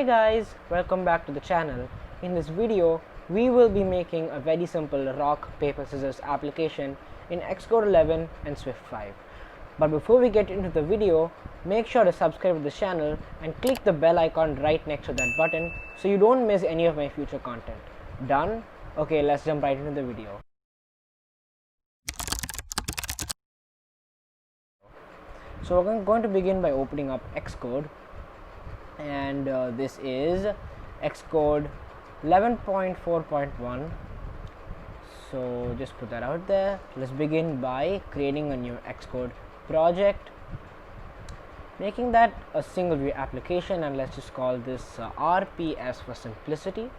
guys, welcome back to the channel. In this video, we will be making a very simple rock, paper, scissors application in Xcode 11 and Swift 5. But before we get into the video, make sure to subscribe to the channel and click the bell icon right next to that button so you don't miss any of my future content. Done? Okay, let's jump right into the video. So we're going to begin by opening up Xcode, and this is Xcode 11.4.1. so just put that out there. Let's begin by creating a new Xcode project, making that a single view application, and let's just call this RPS for simplicity.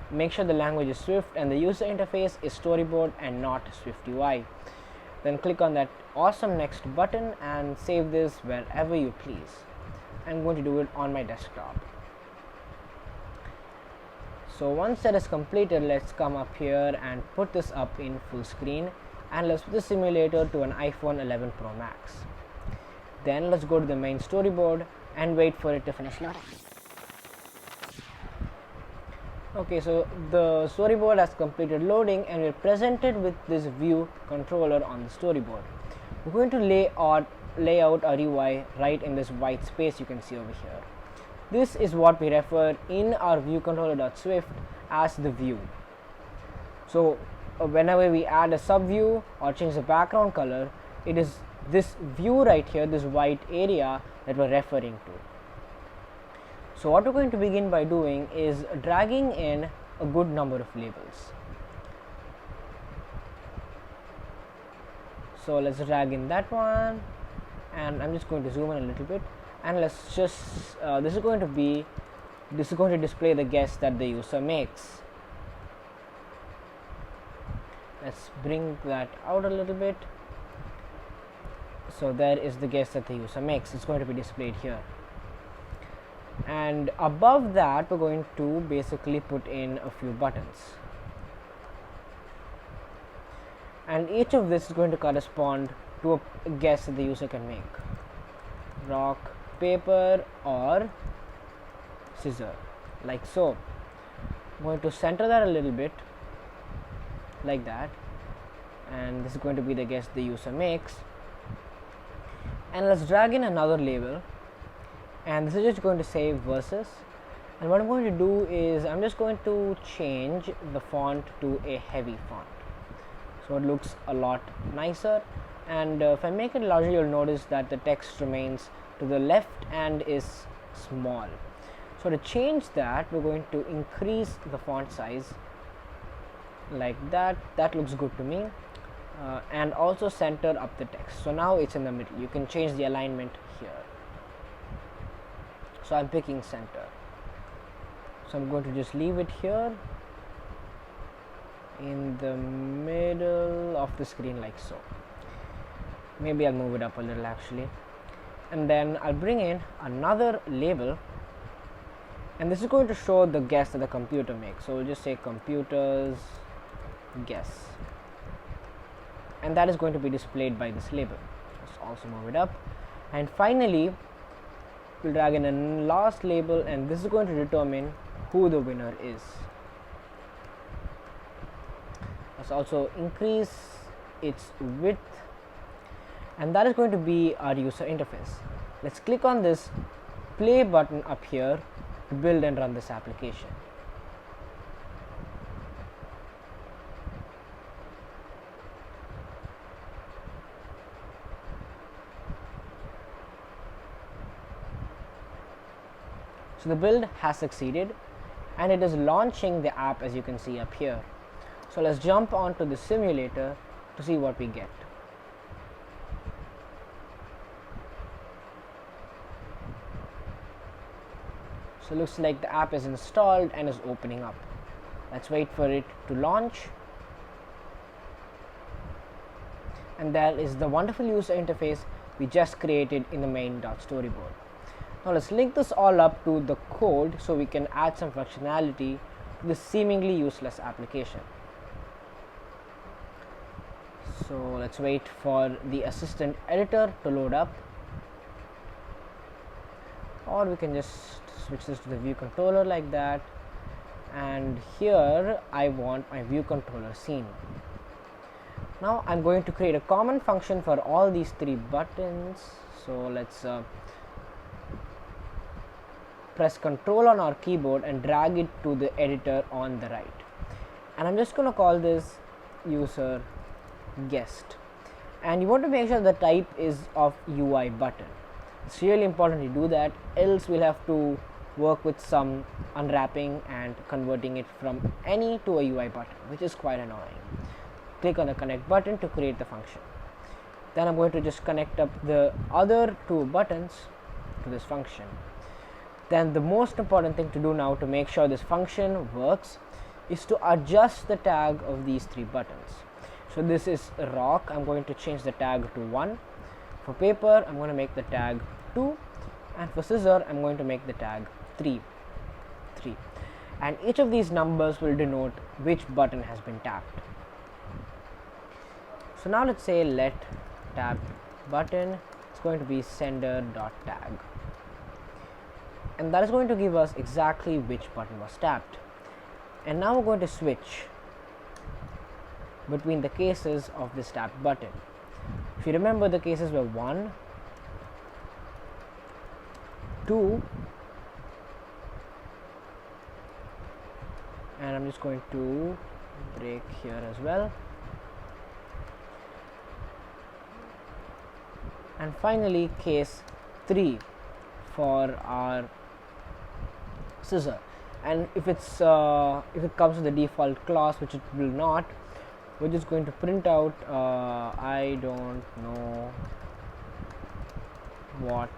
Make sure the language is Swift and the user interface is storyboard and not Swift UI. Then click on that awesome next button and save this wherever you please. I'm going to do it on my desktop. So once that is completed, let's come up here and put this up in full screen, and let's put the simulator to an iPhone 11 Pro Max. Then let's go to the main storyboard and wait for it to finish loading. Okay, so the storyboard has completed loading and we're presented with this view controller on the storyboard. We're going to lay out our UI right in this white space you can see over here. This is what we refer in our view controller.swift as the view. So whenever we add a subview or change the background color, it is this view right here, this white area, that we're referring to. So what we're going to begin by doing is dragging in a good number of labels. So let's drag in that one, and I'm just going to zoom in a little bit, and let's just this is going to display the guess that the user makes. Let's bring that out a little bit. So there is the guess that the user makes. It's going to be displayed here. And above that, we're going to basically put in a few buttons, and each of this is going to correspond to a guess that the user can make: rock, paper, or scissor, like so. I'm going to center that a little bit like that, and this is going to be the guess the user makes. And let's drag in another label, and this is just going to say versus. And what I'm going to do is I'm just going to change the font to a heavy font, so it looks a lot nicer. And if I make it larger, you'll notice that the text remains to the left and is small. So to change that, we're going to increase the font size like that. That looks good to me. And also center up the text, so now it's in the middle. You can change the alignment here. So I'm picking center, so I'm going to just leave it here in the middle of the screen like so. Maybe I'll move it up a little actually, and then I'll bring in another label, and this is going to show the guess that the computer makes. So we'll just say computers guess, and that is going to be displayed by this label. Let's also move it up, and finally we'll drag in a last label, and this is going to determine who the winner is. Let's also increase its width, and that is going to be our user interface. Let's click on this play button up here to build and run this application. So the build has succeeded, and it is launching the app, as you can see up here. So let's jump onto the simulator to see what we get. So it looks like the app is installed and is opening up. Let's wait for it to launch. And there is the wonderful user interface we just created in the main.storyboard. Now let's link this all up to the code so we can add some functionality to this seemingly useless application. So let's wait for the assistant editor to load up. or we can just switch this to the view controller like that, and here I want my view controller scene. Now I'm going to create a common function for all these three buttons. So let's press Ctrl on our keyboard and drag it to the editor on the right, and I'm just going to call this user guest, and you want to make sure the type is of UI button. It's really important to do that, else we'll have to work with some unwrapping and converting it from any to a UI button, which is quite annoying. Click on the connect button to create the function. Then I'm going to just connect up the other two buttons to this function. Then the most important thing to do now to make sure this function works is to adjust the tag of these three buttons. So this is rock, I'm going to change the tag to 1. For paper, I'm going to make the tag 2, and for scissor, I'm going to make the tag 3. And each of these numbers will denote which button has been tapped. So now let's say let tap button, it's going to be sender.tag, and that is going to give us exactly which button was tapped. And now we're going to switch between the cases of this tap button. If you remember, the cases were 1, 2, and I'm just going to break here as well, and finally case 3 for our scissor. And if it comes with the default class, which it will not, we're just going to print out I don't know what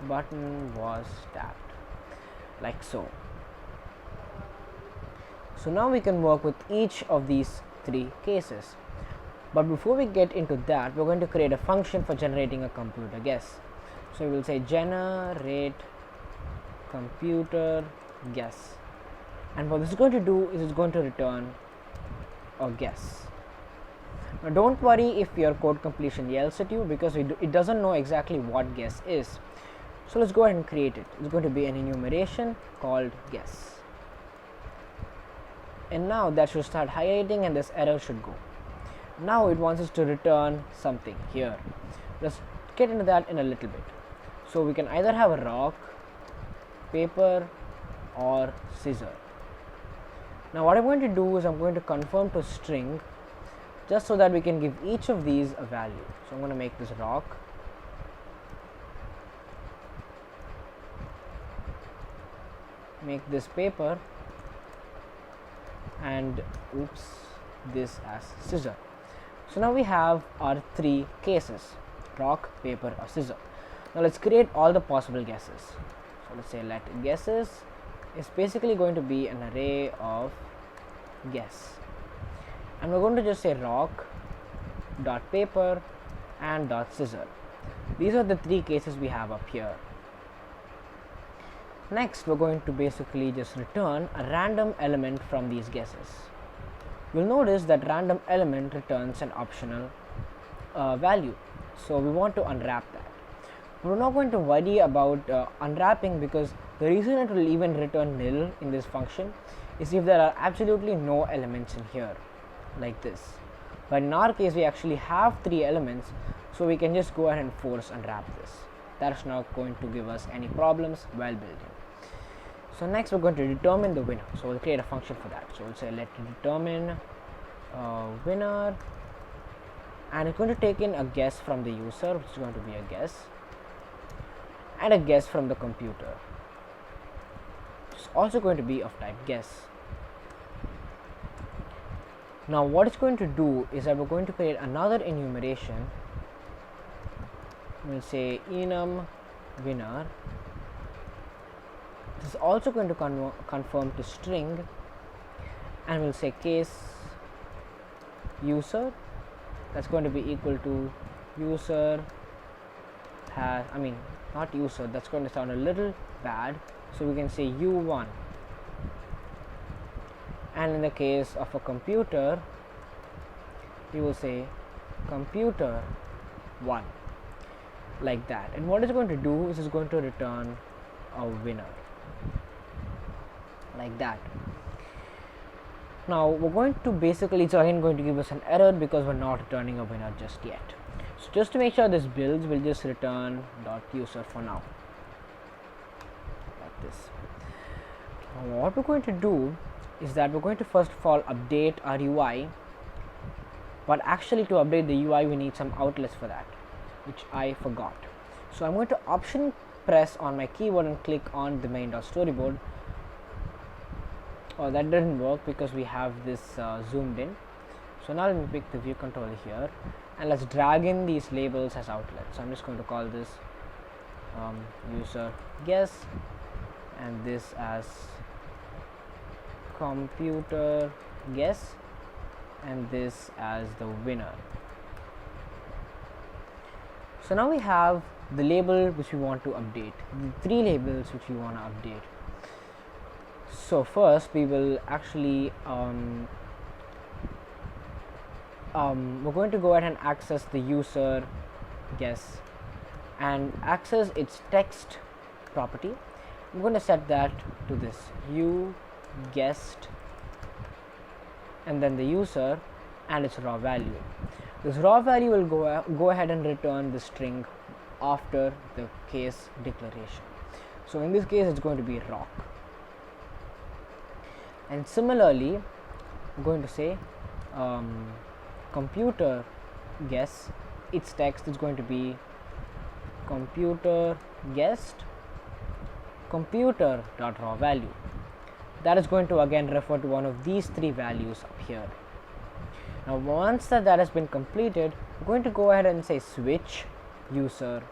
button was tapped, like so. So now we can work with each of these three cases, but before we get into that, we're going to create a function for generating a computer guess. So we will say generate computer guess, and what this is going to do is it's going to return a guess. Now don't worry if your code completion yells at you, because it doesn't know exactly what guess is. So let's go ahead and create it. It's going to be an enumeration called guess, and now that should start highlighting and this error should go. Now it wants us to return something here. Let's get into that in a little bit. So we can either have a rock, paper, or scissor. Now what I'm going to do is I'm going to confirm to string, just so that we can give each of these a value. So I'm going to make this rock, make this paper, and this as scissor. So now we have our three cases: rock, paper, or scissor. Now let's create all the possible guesses. So let's say let guesses is basically going to be an array of guess, and we're going to just say rock dot paper and dot scissor. These are the three cases we have up here. Next, we're going to basically just return a random element from these guesses. You'll notice that random element returns an optional value, so we want to unwrap that. We're not going to worry about unwrapping, because the reason it will even return nil in this function is if there are absolutely no elements in here, like this. But in our case, we actually have three elements, so we can just go ahead and force unwrap this. That's not going to give us any problems while building. So next, we're going to determine the winner. So we'll create a function for that. So we'll say let determine winner, and it's going to take in a guess from the user, which is going to be a guess, and a guess from the computer. It's also going to be of type guess. Now what it's going to do is that we're going to create another enumeration. We'll say enum winner. This is also going to confirm to string, and we'll say case user. That's going to be equal to user has, not user, that's going to sound a little bad, so we can say u1. And in the case of a computer, we will say computer 1. like that. And what it's going to do is it's going to return a winner like that. Now we're going to basically, it's again going to give us an error because we're not returning a winner just yet. So just to make sure this builds, we'll just return .user for now, like this. Now what we're going to do is that we're going to first of all update our UI, but actually to update the UI we need some outlets for that, which I forgot. So I'm going to option press on my keyboard and click on the main.storyboard. Oh, that didn't work because we have this zoomed in. So now let me pick the view controller here and let's drag in these labels as outlets. So I'm just going to call this user guess and this as computer guess and this as the winner. So now we have the label which we want to update, the three labels which we want to update. So first we will actually we're going to go ahead and access the user guess and access its text property. I'm going to set that to this you guessed and then the user and its raw value. This raw value will go ahead and return the string after the case declaration. So in this case it's going to be rock. And similarly I'm going to say computer guess, its text is going to be computer guessed computer.raw value. That is going to again refer to one of these three values up here. Now once that has been completed, we're going to go ahead and say switch user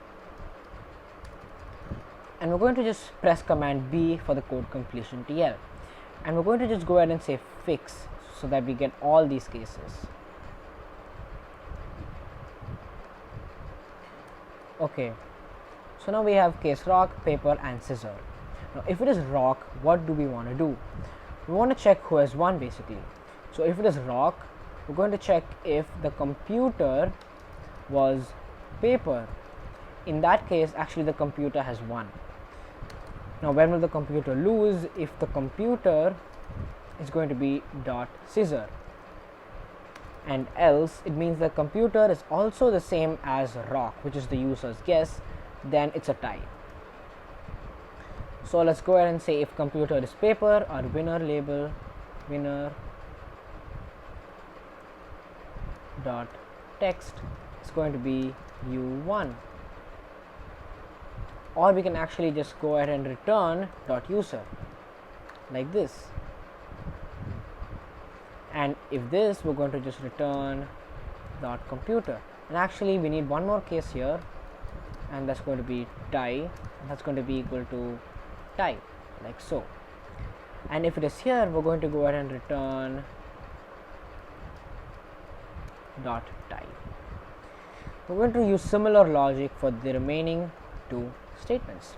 and we're going to just press command B for the code completion TL, and we're going to just go ahead and say fix so that we get all these cases. Okay, so now we have case rock, paper and scissor. Now if it is rock, what do we want to do? We want to check who has won basically. So if it is rock, we're going to check if the computer was paper. In that case actually the computer has won. Now when will the computer lose? If the computer is going to be .scissor, and else it means the computer is also the same as rock, which is the user's guess, then it's a tie. So let's go ahead and say if computer is paper, our winner label winner dot text is going to be u1, or we can actually just go ahead and return dot user like this. And if this, we're going to just return dot computer, and actually we need one more case here, and that's going to be tie, and that's going to be equal to tie, like so. And if it is here, we're going to go ahead and return dot tie. We're going to use similar logic for the remaining two statements.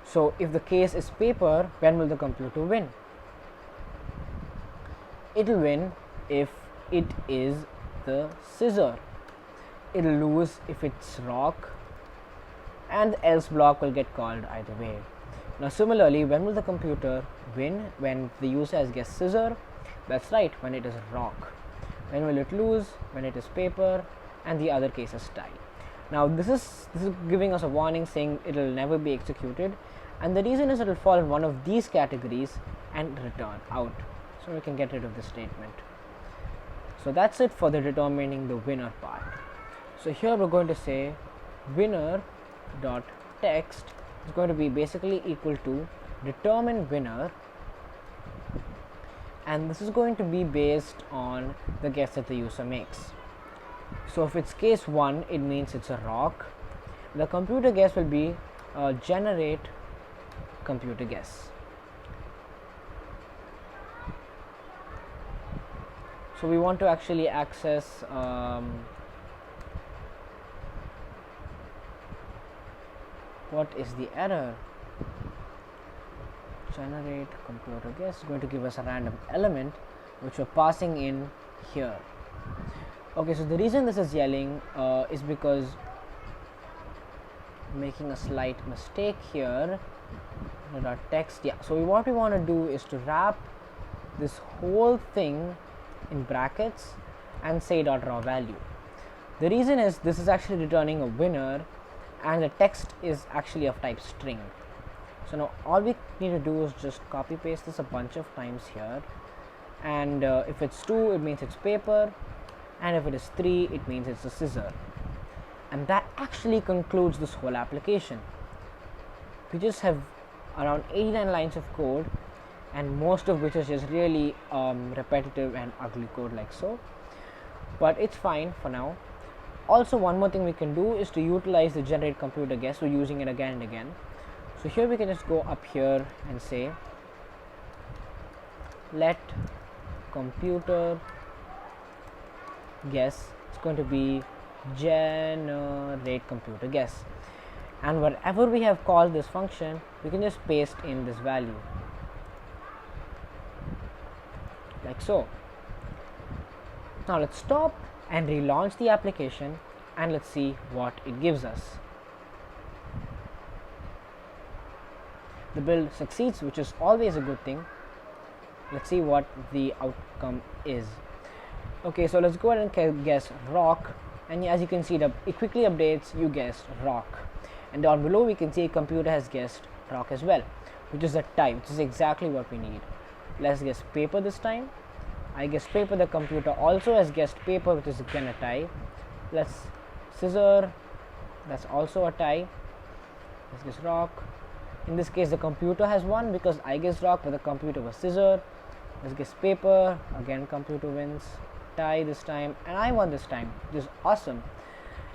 So if the case is paper, when will the computer win? It will win if it is the scissor. It will lose if it's rock, and the else block will get called either way. Now similarly, when will the computer win? When the user has guessed scissor? That's right, when it is rock. When will it lose? When it is paper, and the other case is tie. Now this is giving us a warning saying it will never be executed, and the reason is it will fall in one of these categories and return out. So we can get rid of this statement. So that's it for the determining the winner part. So here we're going to say winner dot text is going to be basically equal to determine winner, and this is going to be based on the guess that the user makes. So if it's case 1, it means it's a rock. The computer guess will be generate computer guess. So we want to actually access what is the error? Generate computer guess is going to give us a random element which we're passing in here. Okay, so the reason this is yelling is because making a slight mistake here. Dot text, yeah. So what we want to do is to wrap this whole thing in brackets and say dot raw value. The reason is this is actually returning a winner and the text is actually of type string. So now all we need to do is just copy paste this a bunch of times here, and if it's 2 it means it's paper, and if it is 3 it means it's a scissor. And that actually concludes this whole application. We just have around 89 lines of code, and most of which is just really repetitive and ugly code like so, but it's fine for now. Also, one more thing we can do is to utilize the generate computer guess. We're using it again and again. So here we can just go up here and say let computer guess, it's going to be generate computer guess, and wherever we have called this function we can just paste in this value like so. Now let's stop and relaunch the application and let's see what it gives us. The build succeeds, which is always a good thing. Let's see what the outcome is. Okay, so let's go ahead and guess rock, and as you can see it quickly updates, you guessed rock, and down below we can see computer has guessed rock as well, which is a tie, which is exactly what we need. Let's guess paper this time. I guess paper, the computer also has guessed paper, which is again a tie. Let's scissor, that's also a tie. Let's guess rock. In this case the computer has won because I guessed rock, but the computer was scissor. Let's guess paper, again computer wins. Tie this time, and I won this time, which is awesome.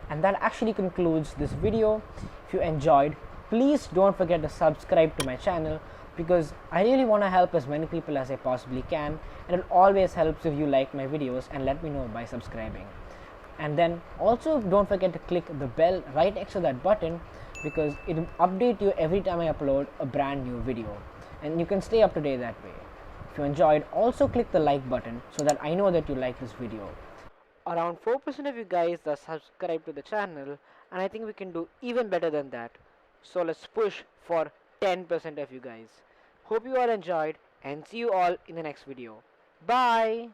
And that actually concludes this video. If you enjoyed, please don't forget to subscribe to my channel, because I really want to help as many people as I possibly can, and it always helps if you like my videos and let me know by subscribing. And then also don't forget to click the bell right next to that button, because it will update you every time I upload a brand new video, and you can stay up to date that way. If you enjoyed, also click the like button so that I know that you like this video. Around 4% of you guys are subscribed to the channel, and I think we can do even better than that. So let's push for 10% of you guys. Hope you all enjoyed, and see you all in the next video. Bye!